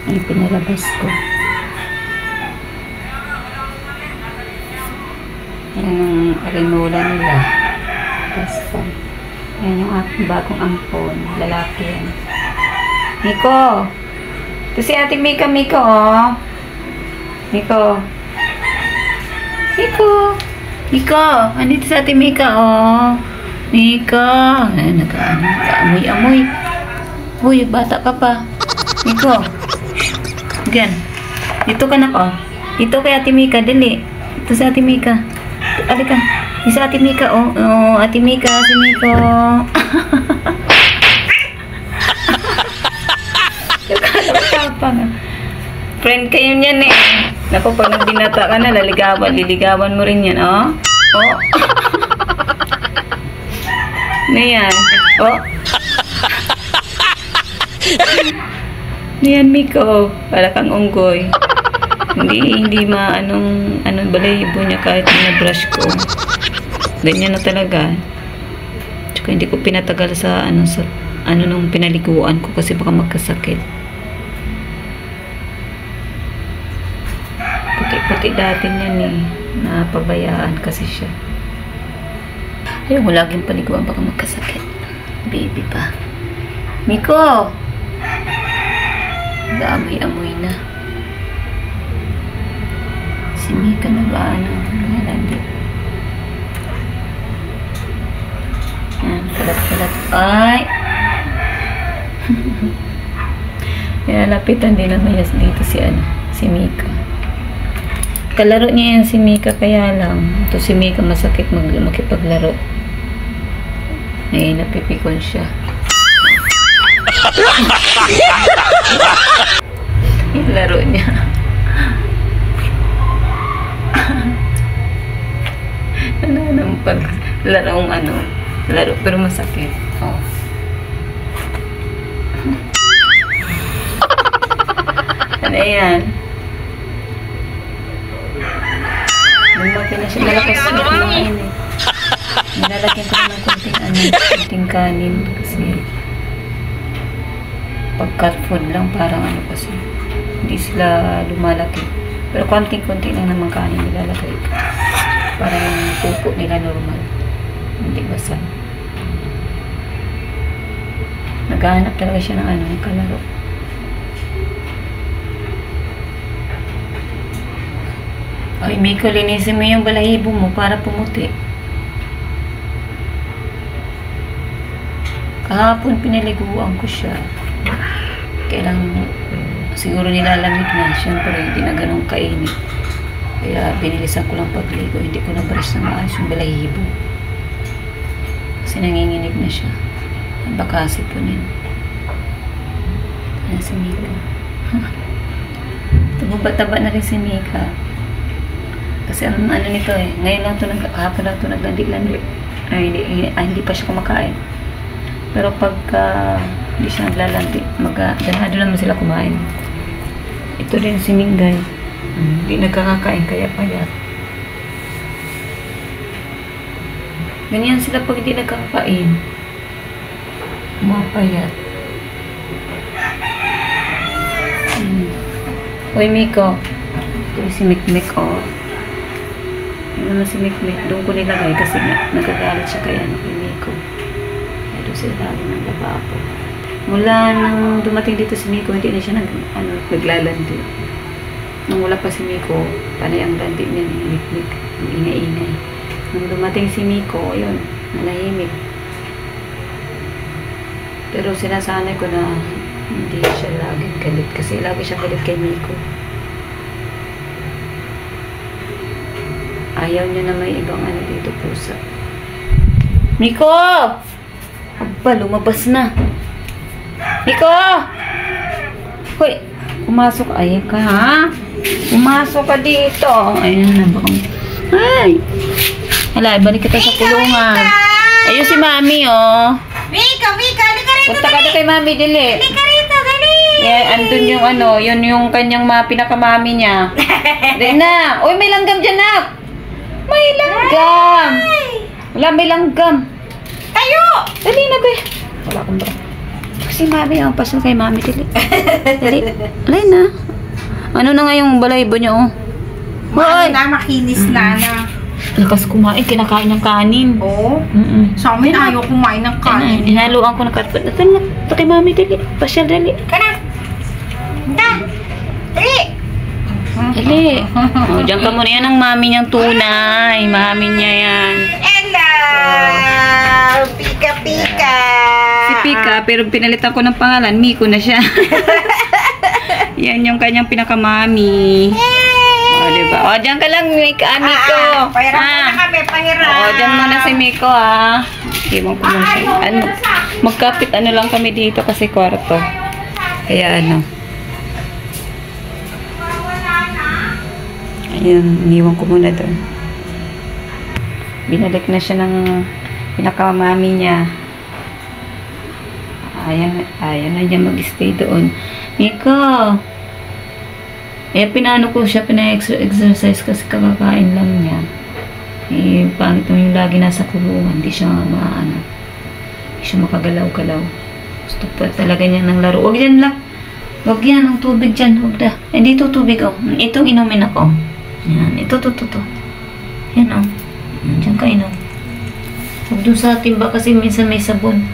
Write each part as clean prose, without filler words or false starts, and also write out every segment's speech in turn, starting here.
Ay, pinalabas ko. Yan ang arenola nila. Basta. Yan yung aking bagong ampon. Lalaki yan. Miko! Ito si Ate Mika, Miko, oh. Miko. Miko. Miko. Andito si Ate Mika, oh. Mika. Ay, nag-amoy-amoy. Uy, bata ka pa. Miko. Gan. Dito ka na, oh. Dito kay Ate Mika, dali. Ito si Ate Mika. Alika. Ito si Ate Mika, oh. Oh, Ate Mika, si Miko. Friend kayo niyan eh. Naku, pag nagbinata ka na, liligawan mo rin yan, oh. Oh. Ano yan? Oh. Ano yan, Miko? Para kang unggoy. Hindi anong balahibo niya kahit na-brush ko. Ganyan na talaga. Tsaka hindi ko pinatagal sa nung pinaliguan ko kasi baka magkasakit. Puti dati niyan eh. Napabayaan kasi siya. Ayaw mo laging paliguan baka magkasakit. Baby pa. Miko! Nag-amoy-amoy na. Si Mika na ba nalandi? Yan, kalat-kalat. Ay! Lapitan din naman dito si Mika. Kalaro niya yan si Mika, kaya lang. Ito si Mika masakit makipaglaro. Ay, napipikon siya. Yung laro niya. Ang paglarong laro pero masakit. Oh. Ano yan? Lumaki na siya. Malakas na kumain eh. Nilalagyan ko ng konting kanin kasi pag cat food lang parang kasi hindi sila lumalaki. Pero konting-konti lang naman kanin nilalagay ko. Para yung pupo nila normal. Hindi basa. Naghahanap talaga siya ng kalaro. Ay, Miko, linisin mo yung balahibo mo para pumuti. Kahapon pinaliguan ko siya. Kailang siguro nilalamig na. Siyempre, hindi na ganun kainit. Kaya binilisan ko lang pagligo. Hindi ko na-brush na maayos yung balahibo. Kasi nanginginig na siya. Baka sipunin. Ayan si Mika. Taba na rin si Mika. Kasi nito eh. Ngayon lang ito, kahapon lang ito naglandi-landi. Ay, hindi pa siya kumakain. Pero pagka hindi siya naglalandi, ganado naman sila kumain. Ito rin si Mingay. Hindi nagkakakain kaya payat. Ganyan sila pag hindi nagkakakain. Mapayat. Uy, Miko. Ito si Mikmik, oh. Yan naman si Mikmik. Doon ko nilagay kasi nagagalit siya kaya kay Miko. Ito sa ilalim ng lababo. Mula nang dumating dito si Miko, hindi na siya naglalandi. Nung wala pa si Miko, panay ang landi niya ni Mikmik. Ang ingay-ingay. Nung dumating si Miko, yun, nanahimik. Pero sinasanay ko na hindi siya laging galit kasi lagi siya galit kay Miko. Ayaw niya na may ibang dito pusa. Miko! Aba, lumabas na. Miko! Hoy, pumasok. Ayun ka, ha? Pumasok ka dito. Ayun na, baka... Ay! Hala, ibalik kita sa kulungan. Ayun si Mami, oh. Mika, halika rito. Punta ka na kay Mami, dili. Halika rito, dali. Andun yung yun yung kanyang pinakamami niya. Dali na. Uy, may langgam dyan, nak. May langgam. Wala, may langgam. Tayo. Dali na, be. Wala akong bra. Si mami, oh. Pasok kay mami. Dali. Dali. Alay na. Ano na nga yung balaybo niya, oh. Hoy! Na, makinis na. Lakas kumain, kinakain ng kanin. Oo. Sa Mm-mm. amin, ayaw kumain ng kanin. Inaluan ko ng karpot. Ito na. Ito kay mami, dali. Pasyal, dali. Kana! Da! Dali! Dali. Oh, diyan ka muna. Yan ang mami niyang tunay. Mami niya yan. Hello! Pika-pika! Si Pika, pero pinalitan ko ng pangalan. Miko na siya. Yan yung kanyang pinakamami. O, diba? O, diyan ka lang, Miko. Pahiram na kami, pahiram. O, diyan muna si Miko, ha. Iwan ko muna siya. Ano, magkapit ano lang kami dito kasi kwarto. Kaya ano. Ayan, iniwan ko muna doon. Binalik na siya ng pinakamami niya. Ayaw na niya mag-stay doon. Miko! Pinano ko siya, pina-exercise kasi kakakain lang niya. Pangit naman yung lagi nasa kulungan. Hindi siya maano. Hindi siya makagalaw-galaw. Gusto pa talaga niya ng laro. Huwag yan lang. Huwag yan, ang tubig dyan. Huwag na. Dito tubig, oh. Itong inumin ako. Yan, ito. Yan, oh. Diyan ka inom. Huwag doon sa timba kasi minsan may sabon.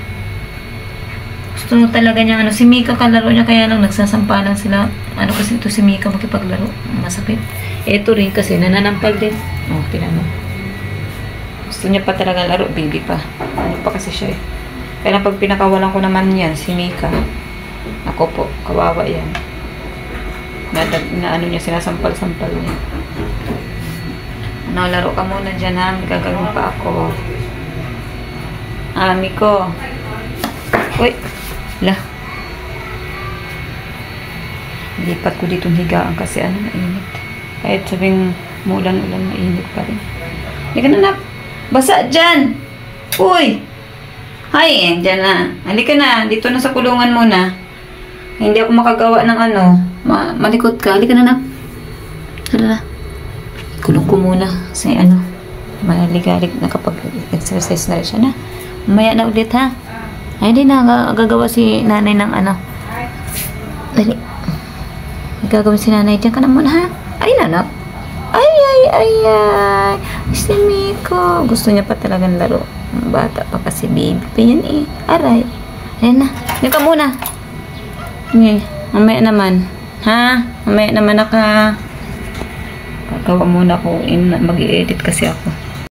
Gusto talaga niya, si Mika kalaro niya, kaya lang nagsasampanan sila. Ano kasi ito si Mika makipaglaro. Masakit. Ito rin kasi nananampal din. Oh, tinan mo. Gusto niya pa talaga laro, baby pa. Ano pa kasi siya eh. Kaya pag pinakawalan ko naman yan, si Mika. Ako po, kawawa yan. Na ano niya, sinasampal-sampal niya. Ano, laro ka muna dyan ha. May gagawin pa ako. Miko. Uy. Lah. Lipat ko dito higaan kasi ano, mainit. Kahit sabing mulan-ulan, mainit pa rin. Halika na, nak. Basa dyan. Uy. Hay, dyan na. Halika na. Dito na sa kulungan muna. Hindi ako makagawa ng ano. Malikot ka. Halika na, nak. Hala. Kulong ko muna. Kasi ano, maligalig na kapag exercise na rin siya na. Mamaya na ulit ha. Ay, hindi na. Gagawa si nanay ng ano. Dali. Gagawin si nanay. Diyan ka na muna ha. Ay, nanak. Ay. Si Miko. Gusto niya pa talagang laro. Bata pa kasi baby pa yan eh. Aray. Ayan na. Diyan ka muna. Okay. Mamaya naman. Ha? Mamaya naman naka. Gagawa muna ako. Mag-i-edit kasi ako.